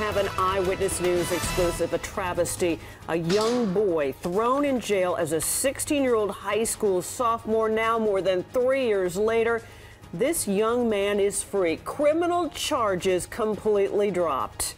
have an Eyewitness News exclusive, a travesty. A young boy thrown in jail as a 16-year-old high school sophomore. Now, more than 3 years later, this young man is free. Criminal charges completely dropped.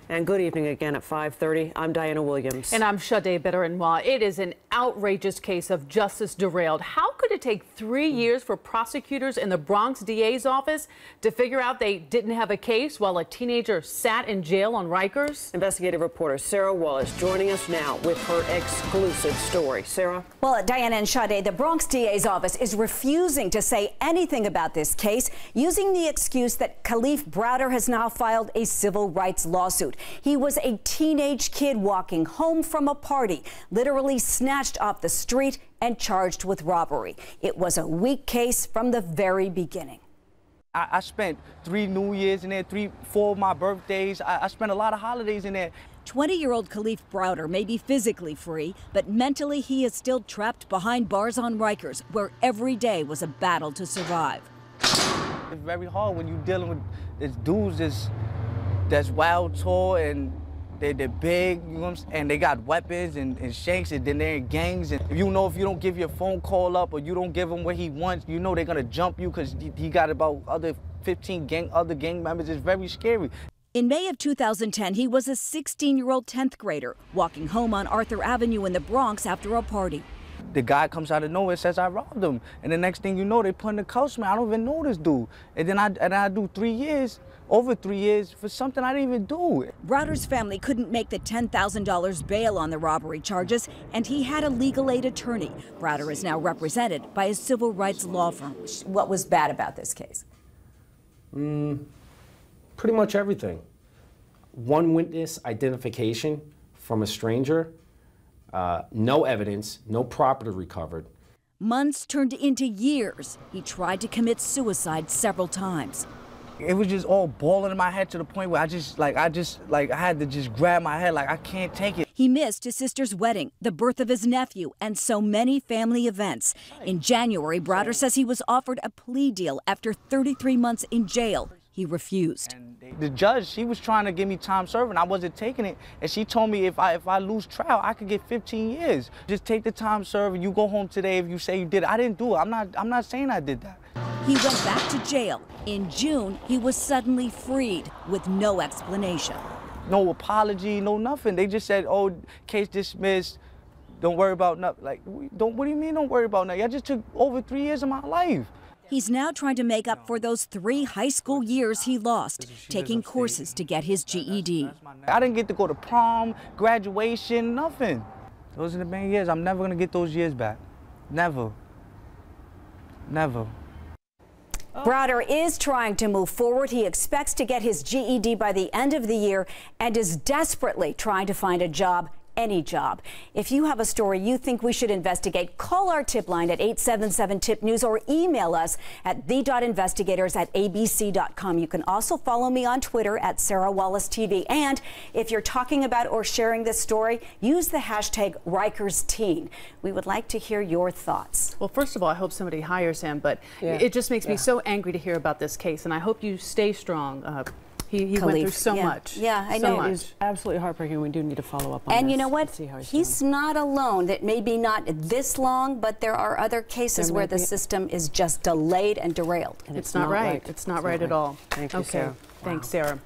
And good evening again at 5:30. I'm Diana Williams. And I'm Sade Benoit. It is an outrageous case of justice derailed. How could it take 3 years for prosecutors in the Bronx DA's office to figure out they didn't have a case while a teenager sat in jail on Rikers? Investigative reporter Sarah Wallace joining us now with her exclusive story. Sarah? Well, Diana and Sade, the Bronx DA's office is refusing to say anything about this case, using the excuse that Kalief Browder has now filed a civil rights lawsuit. He was a teenage kid walking home from a party, literally snatched off the street and charged with robbery. It was a weak case from the very beginning. I spent 3 New Years in there, 4 of my birthdays. I spent a lot of holidays in there. 20-year-old Kalief Browder may be physically free, but mentally he is still trapped behind bars on Rikers, where every day was a battle to survive. It's very hard when you're dealing with these dudes that's wild, tall, and they're big, you know what I'm saying? And they got weapons and shanks, and then they're in gangs. And if you don't give your phone call up or you don't give him what he wants, you know they're gonna jump you because he got about 15 other gang members. It's very scary. In May of 2010, he was a 16-year-old 10th grader walking home on Arthur Avenue in the Bronx after a party. The guy comes out of nowhere and says I robbed him. And the next thing you know, they put in the cuffs, man. I don't even know this dude. And then I do 3 years, over 3 years, for something I didn't even do. Browder's family couldn't make the $10,000 bail on the robbery charges, and he had a legal aid attorney. Browder is now represented by a civil rights law firm. What was bad about this case? Pretty much everything. One witness identification from a stranger, no evidence, no property recovered. Months turned into years. He tried to commit suicide several times. It was just all boiling in my head to the point where I had to just grab my head, like I can't take it. He missed his sister's wedding, the birth of his nephew, and so many family events. In January, Browder says he was offered a plea deal after 33 months in jail. He refused. And the judge, she was trying to give me time serving. I wasn't taking it, and she told me if I lose trial, I could get 15 years. Just take the time serving. You go home today if you say you did it. I didn't do it. I'm not saying I did that. He went back to jail. In June, he was suddenly freed with no explanation. No apology, no nothing. They just said, "Oh, case dismissed. Don't worry about nothing." Like, what do you mean don't worry about nothing? I just took over 3 years of my life. He's now trying to make up for those 3 high school years he lost, taking courses to get his GED. I didn't get to go to prom, graduation, nothing. Those are the main years. I'm never going to get those years back. Never. Never. Browder is trying to move forward. He expects to get his GED by the end of the year and is desperately trying to find a job. Any job. If you have a story you think we should investigate, call our tip line at 877-TIP-NEWS or email us at the.investigators@abc.com. You can also follow me on Twitter at Sarah Wallace TV. And if you're talking about or sharing this story, use the hashtag RikersTeen. We would like to hear your thoughts. Well, first of all, I hope somebody hires him, but it just makes me so angry to hear about this case, and I hope you stay strong. He went through so much. Yeah, I know. It's absolutely heartbreaking. We do need to follow up on and this. you know what? He's not alone. That maybe not this long, but there are other cases where the system is just delayed and derailed. And it's not right. It's not right at all. Thank you, Sarah. Thanks, Sarah.